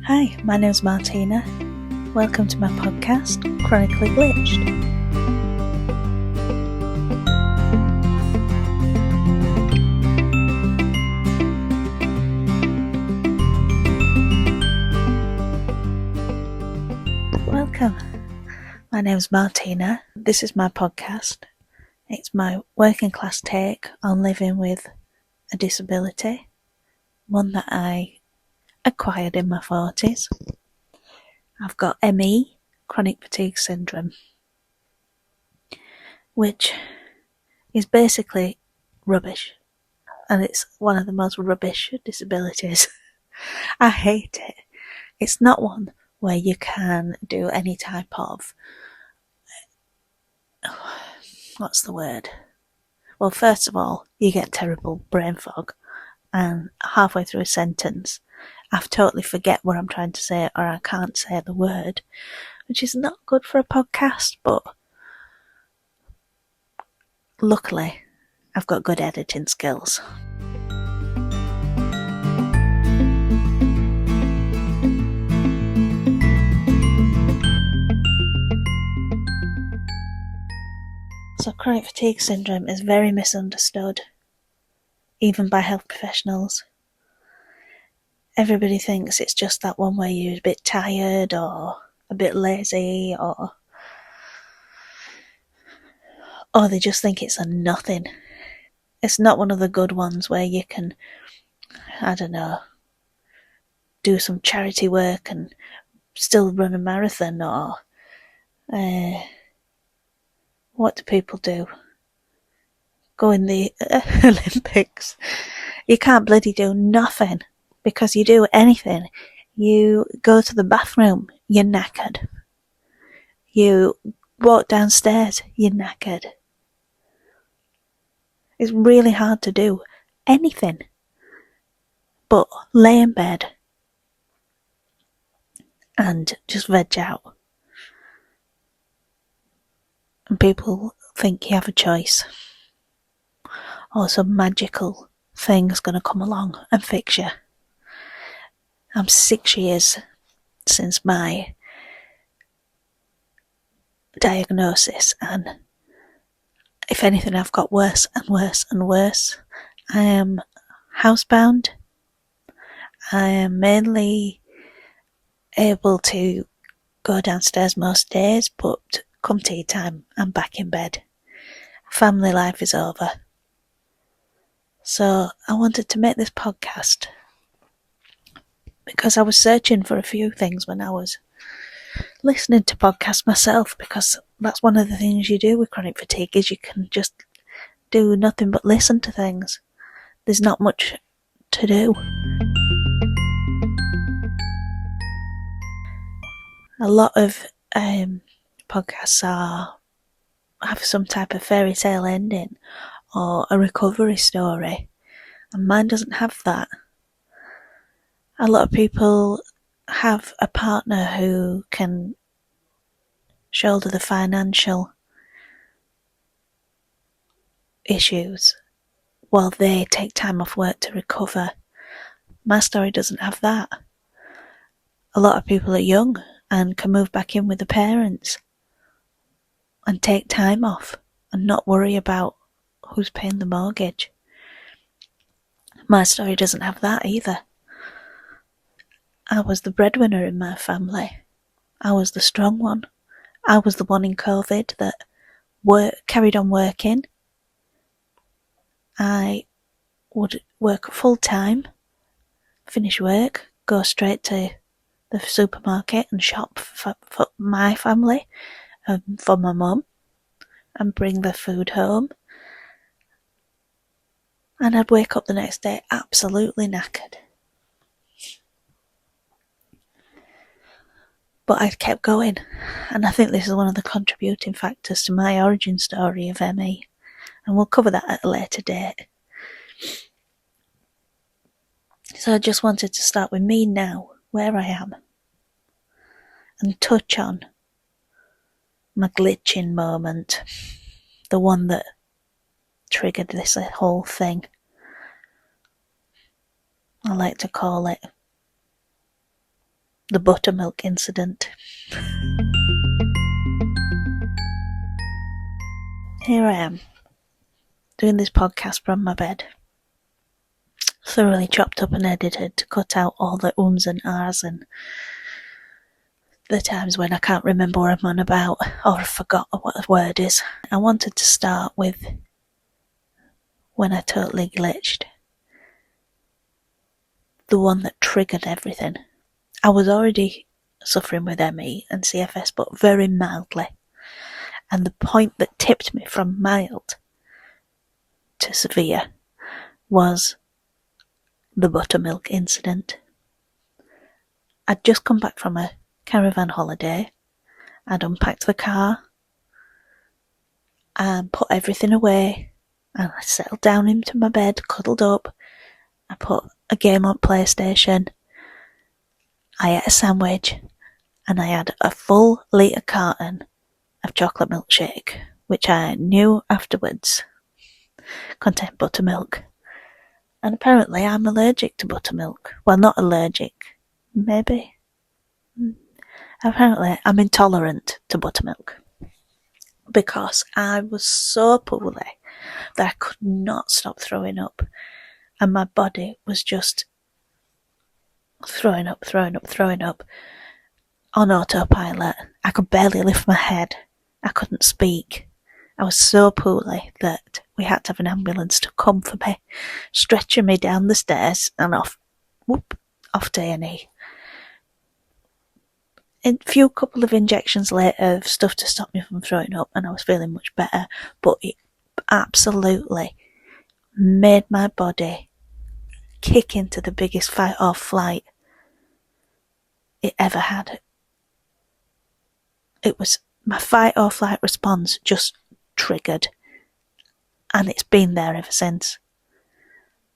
Hi, my name's Martina. Welcome to my podcast, Chronically Glitched. Welcome. My name's Martina. This is my podcast. It's my working class take on living with a disability, one that I acquired in my 40s. I've got ME, chronic fatigue syndrome, which is basically rubbish, and it's one of the most rubbish disabilities. I hate it. It's not one where you can do any type of, what's the word? Well, first of all, you get terrible brain fog, and halfway through a sentence, I totally forget what I'm trying to say, or I can't say the word, which is not good for a podcast, but luckily, I've got good editing skills. So chronic fatigue syndrome is very misunderstood, even by health professionals. Everybody thinks it's just that one where you're a bit tired or a bit lazy, or they just think it's a nothing. It's not one of the good ones where you can, I don't know, do some charity work and still run a marathon, or what do people do? Go in the Olympics. You can't bloody do nothing, because you do anything. You go to the bathroom, you're knackered. You walk downstairs, you're knackered. It's really hard to do anything but lay in bed and just veg out. And people think you have a choice, or some magical thing's going to come along and fix you. I'm 6 years since my diagnosis, and if anything, I've got worse and worse and worse. I am housebound. I am mainly able to go downstairs most days, but come tea time, I'm back in bed. Family life is over. So I wanted to make this podcast because I was searching for a few things when I was listening to podcasts myself, because that's one of the things you do with chronic fatigue, is you can just do nothing but listen to things. There's not much to do. A lot of podcasts have some type of fairy tale ending or a recovery story, and mine doesn't have that. A lot of people have a partner who can shoulder the financial issues while they take time off work to recover. My story doesn't have that. A lot of people are young and can move back in with the parents and take time off and not worry about who's paying the mortgage. My story doesn't have that either. I was the breadwinner in my family. I was the strong one. I was the one in COVID that carried on working. I would work full time, finish work, go straight to the supermarket and shop for my family and for my mum, and bring the food home. And I'd wake up the next day absolutely knackered. But I kept going, and I think this is one of the contributing factors to my origin story of ME, and we'll cover that at a later date. So I just wanted to start with me now, where I am, and touch on my glitching moment, the one that triggered this whole thing. I like to call it The Buttermilk Incident. Here I am, doing this podcast from my bed, thoroughly chopped up and edited to cut out all the ums and ahs and the times when I can't remember what I'm on about or I forgot what the word is. I wanted to start with when I totally glitched. The one that triggered everything. I was already suffering with ME and CFS, but very mildly. And the point that tipped me from mild to severe was the Buttermilk Incident. I'd just come back from a caravan holiday. I'd unpacked the car and put everything away, and I settled down into my bed, cuddled up. I put a game on PlayStation. I ate a sandwich, and I had a full litre carton of chocolate milkshake, which I knew afterwards contained buttermilk. And apparently I'm allergic to buttermilk. Well, not allergic. Maybe. Apparently I'm intolerant to buttermilk. Because I was so poorly that I could not stop throwing up. And my body was just throwing up on autopilot. I could barely lift my head. I couldn't speak. I was so poorly that we had to have an ambulance to come for me, stretching me down the stairs and off to A&E. A few couple of injections later of stuff to stop me from throwing up, and I was feeling much better, but it absolutely made my body kick into the biggest fight or flight it ever had. It was my fight or flight response just triggered, and it's been there ever since.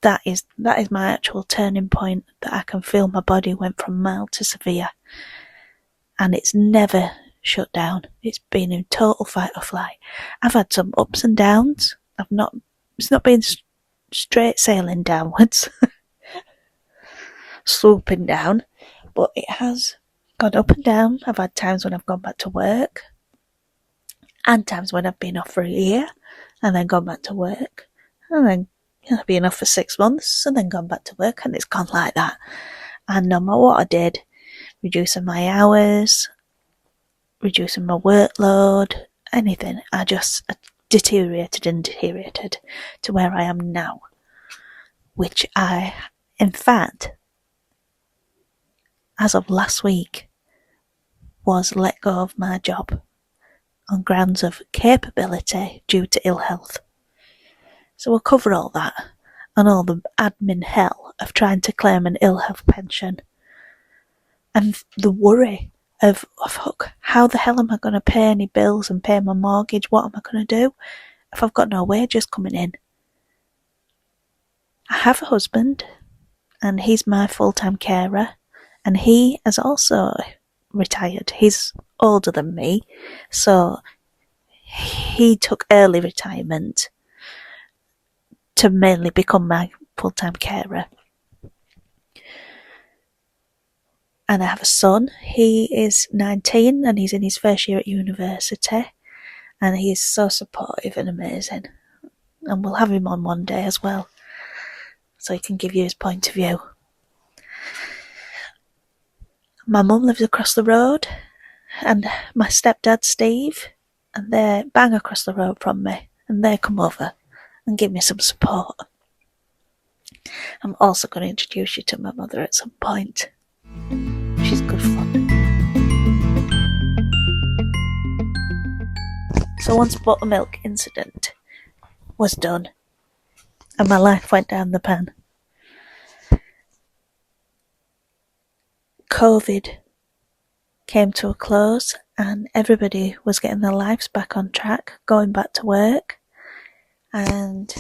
That is my actual turning point, that I can feel my body went from mild to severe, and it's never shut down. It's been in total fight or flight. I've had some ups and downs. It's not been straight sailing downwards, swooping down, but it has gone up and down. I've had times when I've gone back to work, and times when I've been off for a year, and then gone back to work, and then been off for 6 months, and then gone back to work, and it's gone like that. And no matter what I did, reducing my hours, reducing my workload, anything, I just deteriorated to where I am now, which I, in fact, as of last week, was let go of my job on grounds of capability due to ill health. So we'll cover all that and all the admin hell of trying to claim an ill health pension and the worry of, oh fuck, how the hell am I going to pay any bills and pay my mortgage? What am I going to do if I've got no wages coming in? I have a husband, and he's my full-time carer, and he has also retired. He's older than me, so he took early retirement to mainly become my full-time carer. And I have a son. He is 19 and he's in his first year at university, and he's so supportive and amazing. And we'll have him on one day as well, so he can give you his point of view. My mum lives across the road, and my stepdad Steve, and they're bang across the road from me, and they come over and give me some support. I'm also going to introduce you to my mother at some point. She's good fun. So once Buttermilk Incident was done, and my life went down the pan, COVID came to a close, and everybody was getting their lives back on track, going back to work, and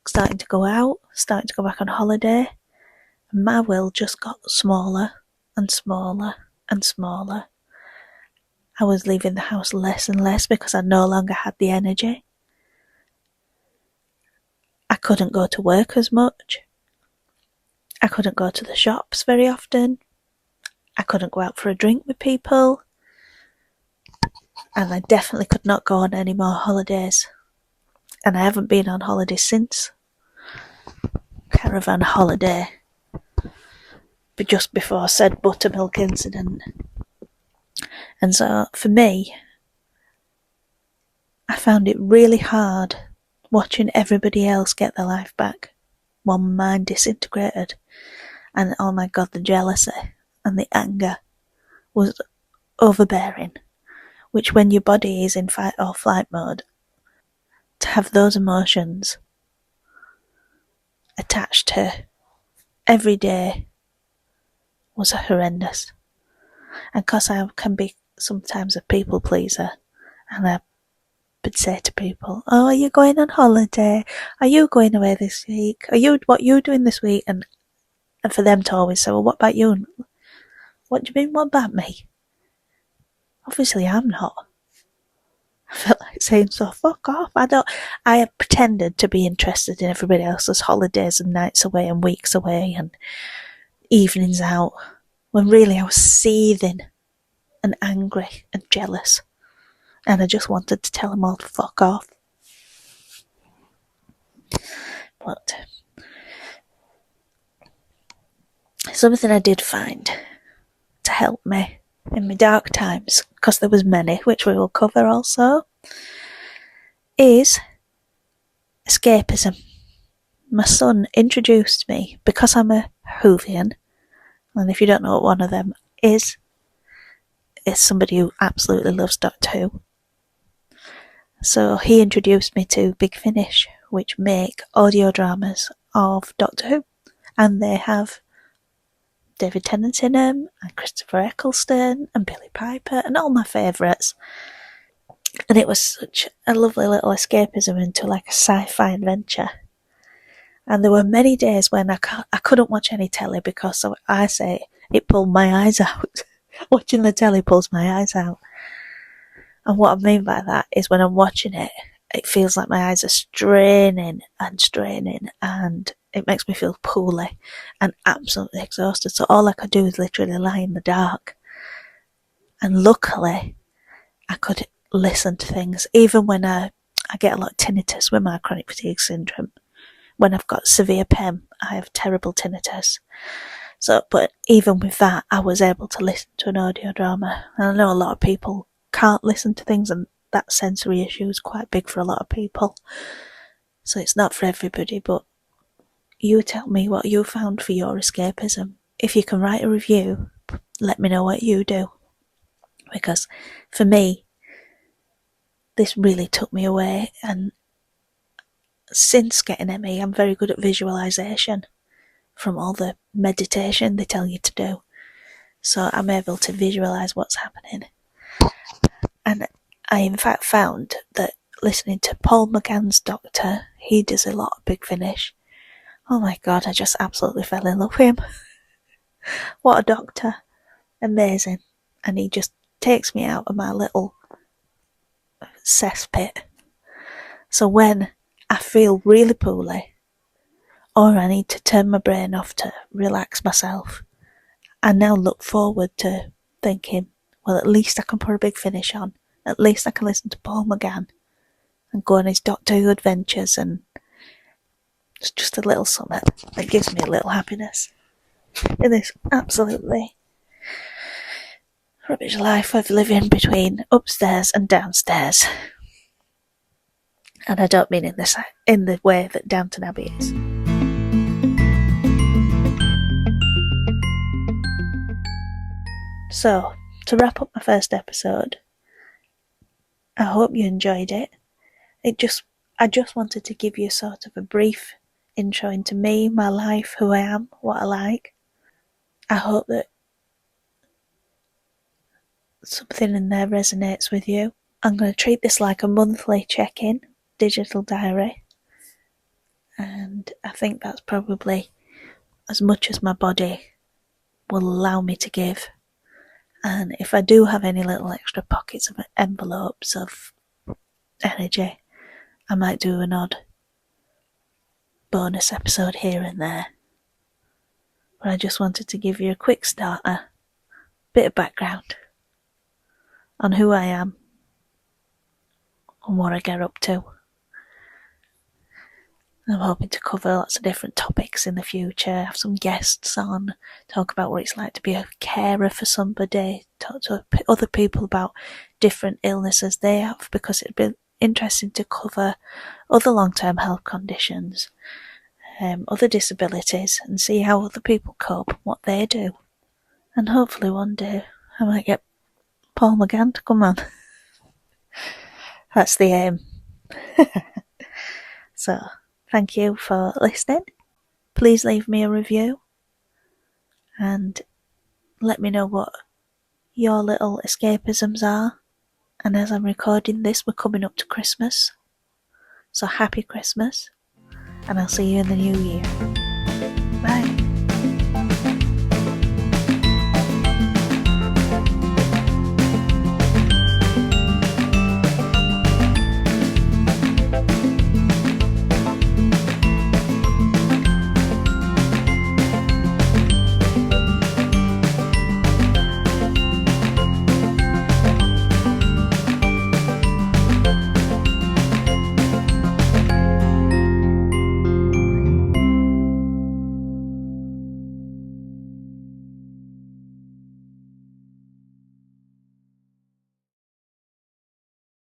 starting to go out, starting to go back on holiday. And my will just got smaller and smaller and smaller. I was leaving the house less and less because I no longer had the energy. I couldn't go to work as much. I couldn't go to the shops very often. I couldn't go out for a drink with people, and I definitely could not go on any more holidays. And I haven't been on holiday since. Caravan holiday, but just before said Buttermilk Incident. And so for me, I found it really hard watching everybody else get their life back while mine disintegrated. And oh my god, the jealousy and the anger was overbearing, which when your body is in fight or flight mode, to have those emotions attached to every day was horrendous. And because I can be sometimes a people pleaser, and I would say to people, oh, are you going on holiday? Are you going away this week? What are you doing this week? And for them to always say, well, what about you? What do you mean, what about me? Obviously I'm not. I felt like saying, so fuck off. I have pretended to be interested in everybody else's holidays and nights away and weeks away and evenings out, when really I was seething and angry and jealous, and I just wanted to tell them all to fuck off. But something I did find to help me in my dark times, because there was many, which we will cover also, is escapism. My son introduced me, because I'm a Whovian, and if you don't know what one of them is somebody who absolutely loves Doctor Who. So he introduced me to Big Finish, which make audio dramas of Doctor Who, and they have David Tennant in them, and Christopher Eccleston, and Billy Piper, and all my favourites. And it was such a lovely little escapism into like a sci-fi adventure. And there were many days when I couldn't watch any telly because I say it pulled my eyes out. Watching the telly pulls my eyes out. And what I mean by that is when I'm watching it, it feels like my eyes are straining, and it makes me feel poorly and absolutely exhausted. So all I could do is literally lie in the dark. And luckily, I could listen to things, even when I get a lot of tinnitus with my chronic fatigue syndrome. When I've got severe PEM, I have terrible tinnitus. So, but even with that, I was able to listen to an audio drama. And I know a lot of people can't listen to things, and that sensory issue is quite big for a lot of people. So it's not for everybody, but you tell me what you found for your escapism. If you can write a review, let me know what you do. Because for me, this really took me away, and since getting ME, I'm very good at visualisation from all the meditation they tell you to do. So I'm able to visualise what's happening. And I in fact found that listening to Paul McGann's Doctor, he does a lot of Big Finish. Oh my god, I just absolutely fell in love with him. What a doctor. Amazing. And he just takes me out of my little cesspit. So when I feel really poorly, or I need to turn my brain off to relax myself, I now look forward to thinking, well, at least I can put a Big Finish on. At least I can listen to Paul McGann and go on his Doctor Who adventures, and it's just a little something that gives me a little happiness in this absolutely rubbish life of living between upstairs and downstairs. And I don't mean in the way that Downton Abbey is. So, to wrap up my first episode, I hope you enjoyed it. I just wanted to give you sort of a brief intro into me, my life, who I am, what I like. I hope that something in there resonates with you. I'm going to treat this like a monthly check-in, digital diary. And I think that's probably as much as my body will allow me to give. And if I do have any little extra pockets of envelopes of energy, I might do an odd bonus episode here and there. But I just wanted to give you a quick starter bit of background on who I am and what I get up to. I'm hoping to cover lots of different topics in the future, have some guests on, talk about what it's like to be a carer for somebody, talk to other people about different illnesses they have, because it'd be interesting to cover other long-term health conditions, other disabilities, and see how other people cope, what they do. And hopefully one day I might get Paul McGann to come on. That's the aim. So, thank you for listening. Please leave me a review and let me know what your little escapisms are. And as I'm recording this, we're coming up to Christmas. So happy Christmas, and I'll see you in the new year. Bye.